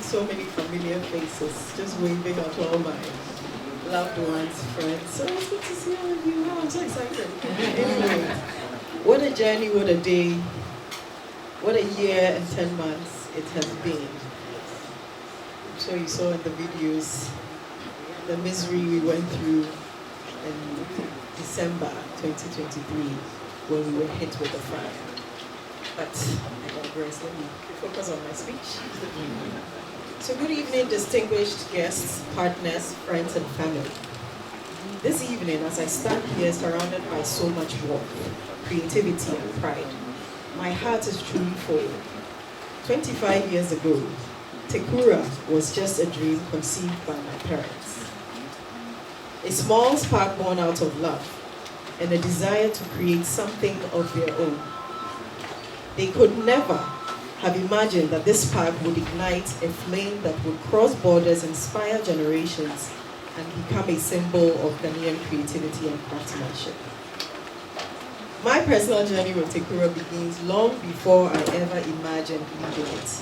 so many familiar faces, just waving at all my loved ones, friends. So it's good to see all of you. Wow, I'm so excited. Anyway, what a journey, what a day, what a year and 10 months it has been. I'm sure you saw in the videos the misery we went through in December 2023 when we were hit with the fire. But I digress. Let me focus on my speech. So good evening, distinguished guests, partners, friends, and family. This evening, as I stand here surrounded by so much warmth, creativity, and pride, my heart is truly full. 25 years ago, Tekura was just a dream conceived by my parents. A small spark born out of love and a desire to create something of their own. They could never have imagined that this spark would ignite a flame that would cross borders, inspire generations, and become a symbol of Ghanaian creativity and craftsmanship. My personal journey with Tekura begins long before I ever imagined leading it.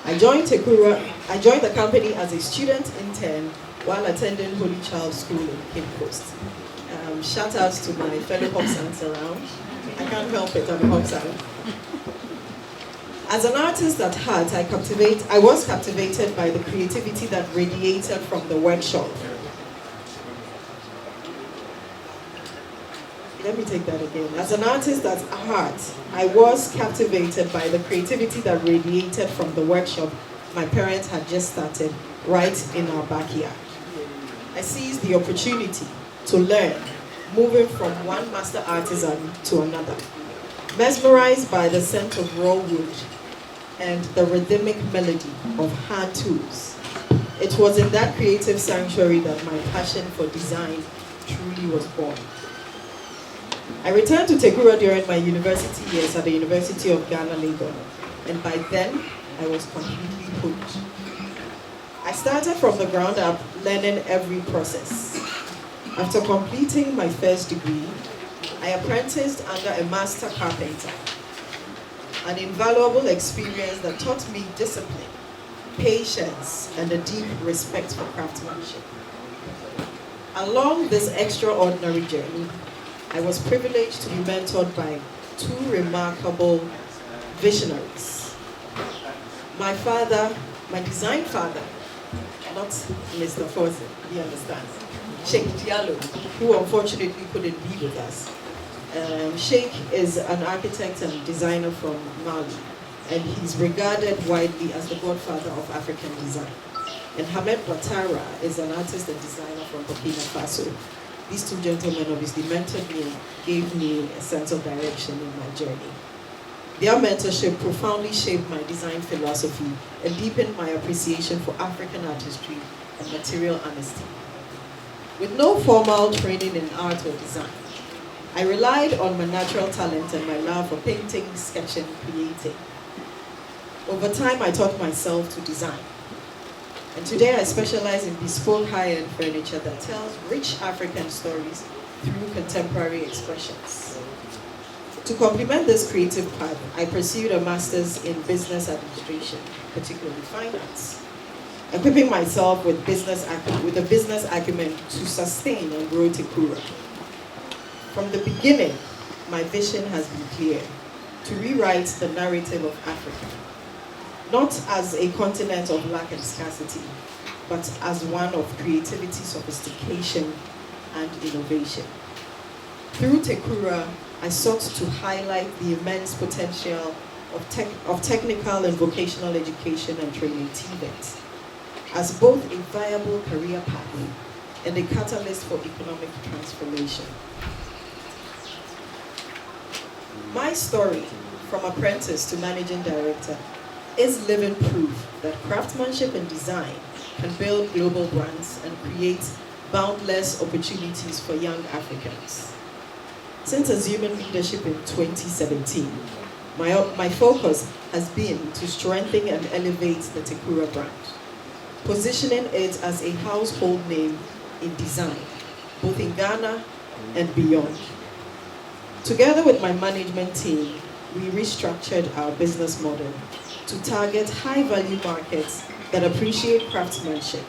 I joined the company as a student intern while attending Holy Child School in Cape Coast. Shout out to my fellow Hobsons around. I can't help it, I'm a Hobson. As an artist at heart, I was captivated by the creativity that radiated from the workshop. Let me take that again. As an artist at heart, I was captivated by the creativity that radiated from the workshop my parents had just started right in our backyard. I seized the opportunity to learn, moving from one master artisan to another, mesmerized by the scent of raw wood and the rhythmic melody of hand tools. It was in that creative sanctuary that my passion for design truly was born. I returned to Tekura during my university years at the University of Ghana, Lagos, and by then, I was completely hooked. I started from the ground up, learning every process. After completing my first degree, I apprenticed under a master carpenter, an invaluable experience that taught me discipline, patience, and a deep respect for craftsmanship. Along this extraordinary journey, I was privileged to be mentored by two remarkable visionaries. My father, my design father, not Mr. Forson, he understands, Sheikh Diallo, who unfortunately couldn't be with us. Sheikh is an architect and designer from Mali, and he's regarded widely as the godfather of African design. And Hamed Ouattara is an artist and designer from Burkina Faso. These two gentlemen obviously mentored me and gave me a sense of direction in my journey. Their mentorship profoundly shaped my design philosophy and deepened my appreciation for African artistry and material honesty. With no formal training in art or design, I relied on my natural talent and my love for painting, sketching, creating. Over time, I taught myself to design. And today I specialize in bespoke high-end furniture that tells rich African stories through contemporary expressions. To complement this creative path, I pursued a master's in business administration, particularly finance, equipping myself with a business acumen to sustain and grow Tekura. From the beginning, my vision has been clear: to rewrite the narrative of Africa, not as a continent of lack and scarcity, but as one of creativity, sophistication, and innovation. Through Tekura, I sought to highlight the immense potential of technical and vocational education and training TVET as both a viable career path and a catalyst for economic transformation. My story, from apprentice to managing director, is living proof that craftsmanship and design can build global brands and create boundless opportunities for young Africans. Since assuming leadership in 2017, my focus has been to strengthen and elevate the Tekura brand, positioning it as a household name in design, both in Ghana and beyond. Together with my management team, we restructured our business model to target high-value markets that appreciate craftsmanship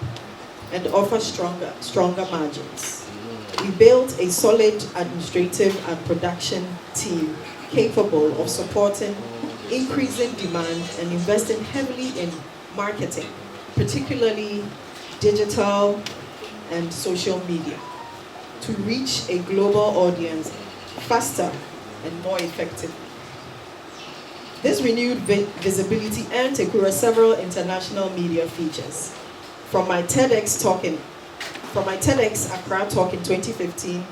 and offer stronger margins. We built a solid administrative and production team capable of supporting increasing demand and investing heavily in marketing, particularly digital and social media, to reach a global audience faster and more effectively. This renewed visibility earned Tekura several international media features. From my TEDx Accra talk in 2015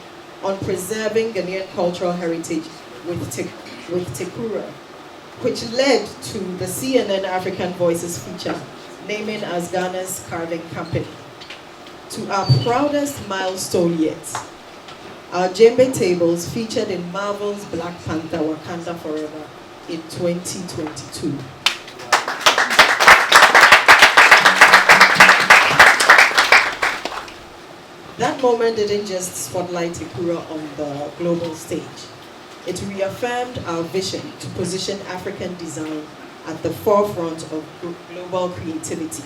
on preserving Ghanaian cultural heritage with Tekura, which led to the CNN African Voices feature, naming as Ghana's carving company, to our proudest milestone yet, our djembe tables featured in Marvel's Black Panther Wakanda Forever in 2022. That moment didn't just spotlight Tekura on the global stage. It reaffirmed our vision to position African design at the forefront of global creativity.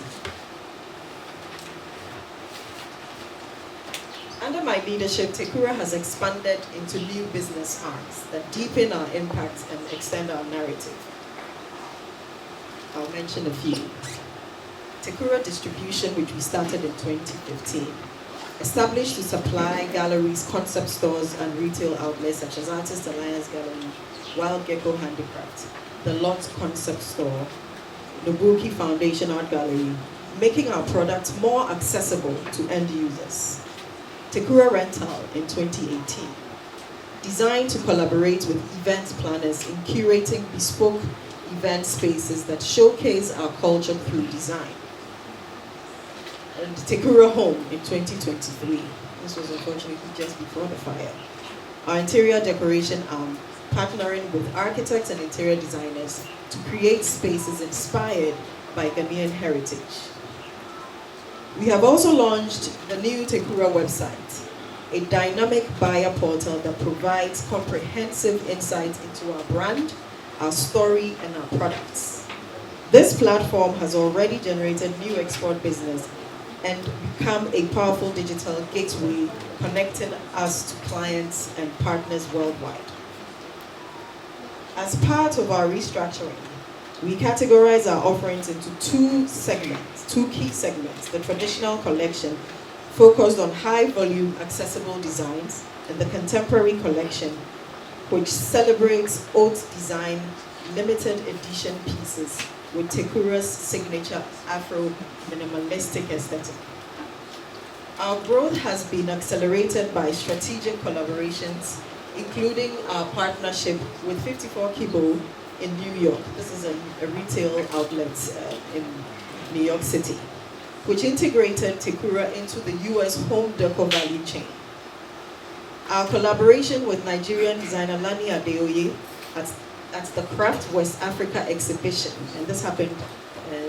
Under my leadership, Tekura has expanded into new business arms that deepen our impact and extend our narrative. I'll mention a few. Tekura Distribution, which we started in 2015, established to supply galleries, concept stores, and retail outlets such as Artist Alliance Gallery, Wild Gecko Handicraft, the Lot Concept Store, Nobuki Foundation Art Gallery, making our products more accessible to end users. Tekura Rental in 2018, designed to collaborate with event planners in curating bespoke event spaces that showcase our culture through design. And Tekura Home in 2023. This was unfortunately just before the fire. Our interior decoration arm, partnering with architects and interior designers to create spaces inspired by Ghanaian heritage. We have also launched the new Tekura website, a dynamic buyer portal that provides comprehensive insights into our brand, our story, and our products. This platform has already generated new export business and become a powerful digital gateway connecting us to clients and partners worldwide. As part of our restructuring, we categorize our offerings into two key segments: the traditional collection, focused on high-volume, accessible designs, and the contemporary collection, which celebrates haute design, limited edition pieces with Tekura's signature Afro-minimalistic aesthetic. Our growth has been accelerated by strategic collaborations, including our partnership with 54 Kibo in New York. This is a retail outlet in New York City, which integrated Tekura into the US home decor value chain. Our collaboration with Nigerian designer Lani Adeoye at the Craft West Africa exhibition, and this happened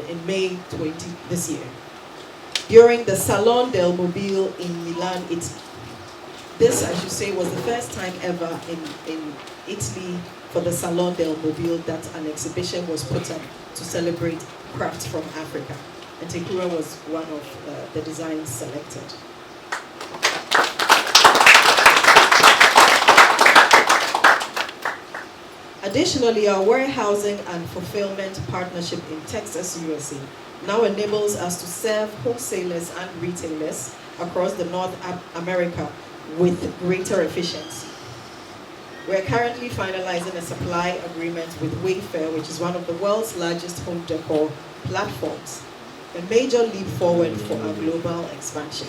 in May 20 this year, during the Salon del Mobile in Milan, Italy. This, I should say, was the first time ever in Italy for the Salon del Mobile that an exhibition was put up to celebrate crafts from Africa. And Tekura was one of the designs selected. Additionally, our warehousing and fulfillment partnership in Texas, USA, now enables us to serve wholesalers and retailers across the North America with greater efficiency. We're currently finalizing a supply agreement with Wayfair, which is one of the world's largest home decor platforms, a major leap forward for our global expansion.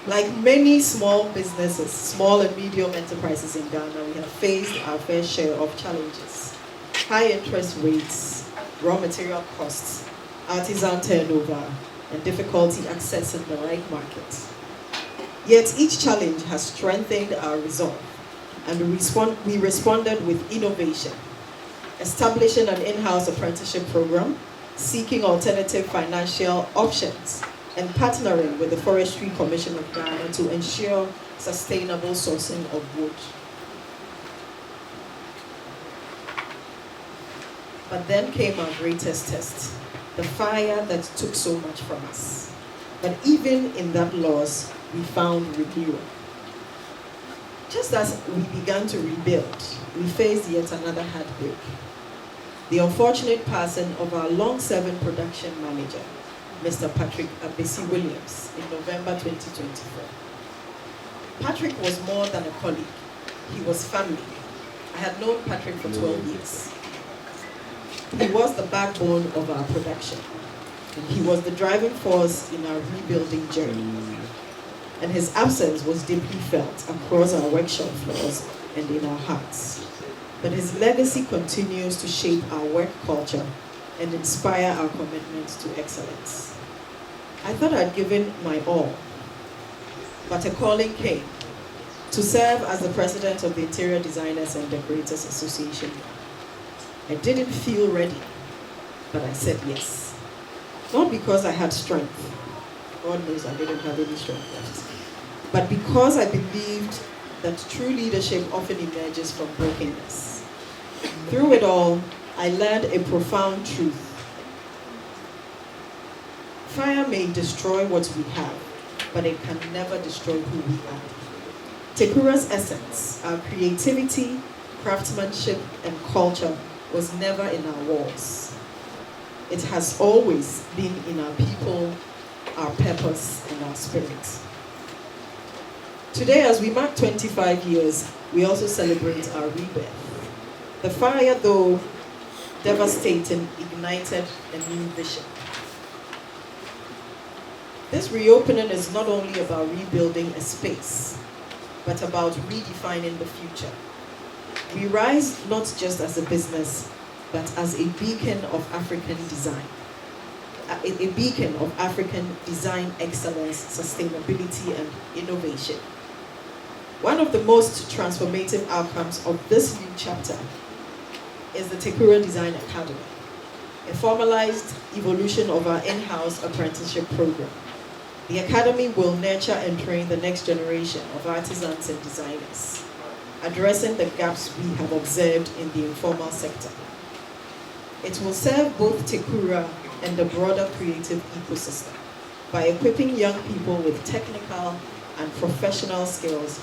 Like many small businesses, small and medium enterprises in Ghana, we have faced our fair share of challenges. High interest rates, raw material costs, artisan turnover, and difficulty accessing the right market. Yet each challenge has strengthened our resolve, and we responded with innovation, establishing an in-house apprenticeship program, seeking alternative financial options, and partnering with the Forestry Commission of Ghana to ensure sustainable sourcing of wood. But then came our greatest test, the fire that took so much from us. But even in that loss, we found renewal. Just as we began to rebuild, we faced yet another heartbreak. The unfortunate passing of our long-serving production manager, Mr. Patrick Abesi Williams, in November 2024. Patrick was more than a colleague. He was family. I had known Patrick for 12 years. He was the backbone of our production. And he was the driving force in our rebuilding journey. And his absence was deeply felt across our workshop floors and in our hearts. But his legacy continues to shape our work culture and inspire our commitment to excellence. I thought I'd given my all, but a calling came to serve as the president of the Interior Designers and Decorators Association. I didn't feel ready, but I said yes. Not because I had strength. God knows I didn't have any strength left. But because I believed that true leadership often emerges from brokenness. Through it all, I learned a profound truth. Fire may destroy what we have, but it can never destroy who we are. Tekura's essence, our creativity, craftsmanship, and culture was never in our walls. It has always been in our people, our purpose, and our spirit. Today, as we mark 25 years, we also celebrate our rebirth. The fire, though devastating, ignited a new vision. This reopening is not only about rebuilding a space, but about redefining the future. We rise not just as a business, but as a beacon of African design. A beacon of African design excellence, sustainability, and innovation. One of the most transformative outcomes of this new chapter is the Tekura Design Academy, a formalized evolution of our in-house apprenticeship program. The Academy will nurture and train the next generation of artisans and designers, addressing the gaps we have observed in the informal sector. It will serve both Tekura and the broader creative ecosystem by equipping young people with technical and professional skills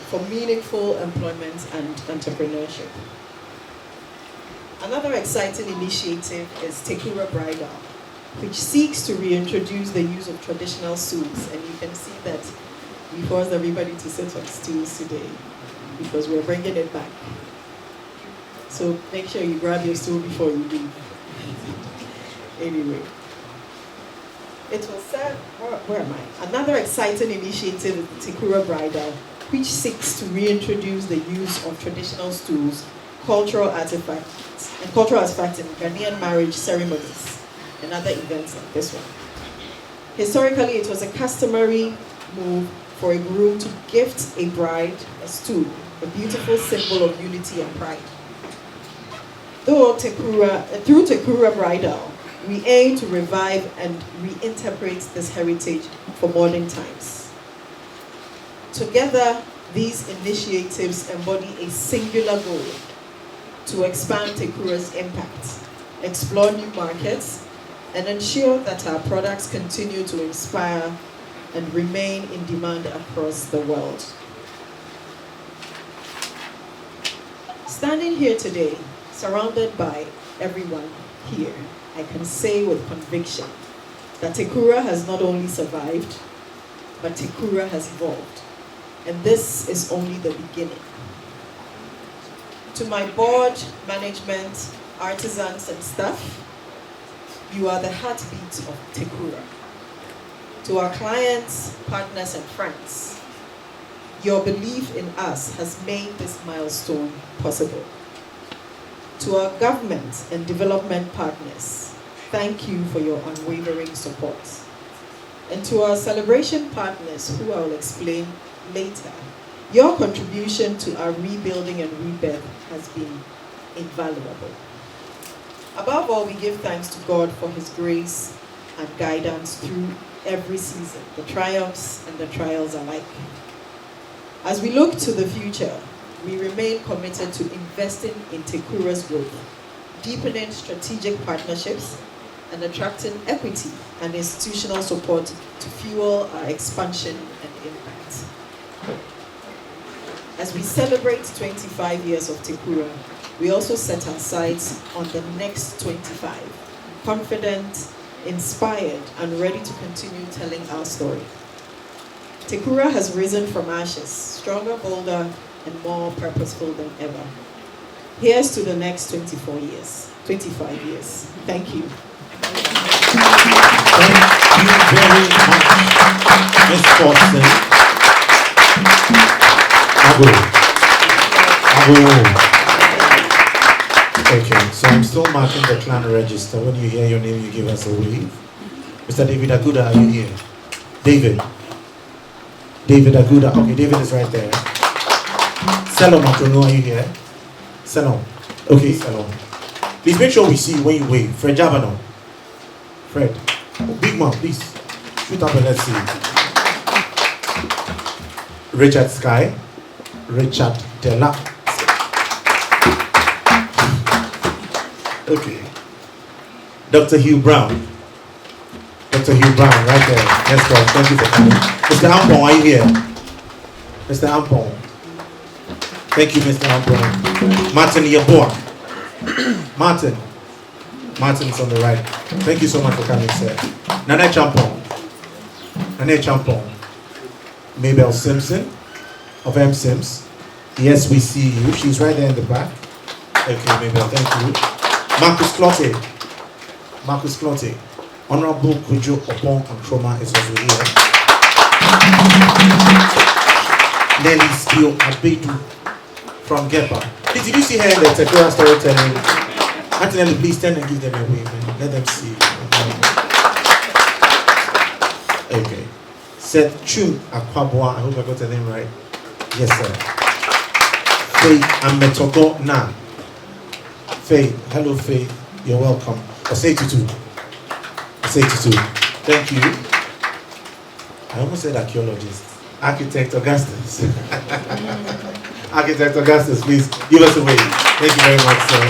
for meaningful employment and entrepreneurship. Another exciting initiative is Tekura Bridal, which seeks to reintroduce the use of traditional suits. And you can see that we forced everybody to sit on stools today because we're bringing it back. So make sure you grab your stool before you leave. Anyway, it will serve, where am I? Another exciting initiative is the Tekura Bridal, which seeks to reintroduce the use of traditional stools, cultural artifacts in Ghanaian marriage ceremonies and other events like this one. Historically, it was a customary move for a groom to gift a bride a stool, a beautiful symbol of unity and pride. Through Tekura Bridal, we aim to revive and reinterpret this heritage for modern times. Together, these initiatives embody a singular goal: to expand Tekura's impact, explore new markets, and ensure that our products continue to inspire and remain in demand across the world. Standing here today, surrounded by everyone here, I can say with conviction that Tekura has not only survived, but Tekura has evolved. And this is only the beginning. To my board, management, artisans, and staff, you are the heartbeat of Tekura. To our clients, partners, and friends, your belief in us has made this milestone possible. To our government and development partners, thank you for your unwavering support. And to our celebration partners, who I will explain later, your contribution to our rebuilding and rebirth has been invaluable. Above all, we give thanks to God for His grace and guidance through every season, the triumphs and the trials alike. As we look to the future, we remain committed to investing in Tekura's growth, deepening strategic partnerships, and attracting equity and institutional support to fuel our expansion and impact. As we celebrate 25 years of Tekura, we also set our sights on the next 25, confident, inspired, and ready to continue telling our story. Tekura has risen from ashes, stronger, bolder, and more purposeful than ever. Here's to the next 25 years. Thank you. Thank you very much, Ms. Forson. Okay, so I'm still marking the clan register. When you hear your name, you give us a wave. Mr. David Aguda, are you here? David Aguda. Okay, David is right there. Salom Antonio, are you here? Salom. Okay, Salom. Please make sure we see when you wave. Fred Javano. Fred. Oh, big man, please. Shoot up and let's see. Richard Sky. Richard Della. Okay. Dr. Hugh Brown. Dr. Hugh Brown, right there. Let's go. Thank you for coming. Mr. Ampon, are you here? Mr. Ampon. Thank you, Mr. Ampon. Martin Yaboa. Martin's on the right. Thank you so much for coming, sir. Nana Champon. Mabel Simpson of M. Sims. Yes, we see you. She's right there in the back. Okay, Mabel, thank you. Marcus Clotte. Honorable Kujo Opon and Trauma is also here. Nelly Steele Abedu from Gepa. Did you see her in the Tekura storytelling? Antonelli, please stand and give them a wave. Let them see. Okay. Seth Chu Akwabwa. I hope I got the name right. Yes, sir. Faith Ametogo Na. Faith. Hello, Faith. You're welcome. Osei-Tutu. Thank you. I almost said archaeologist. Architect Augustus. Architect Augustus, please give us a wave. Thank you very much, sir.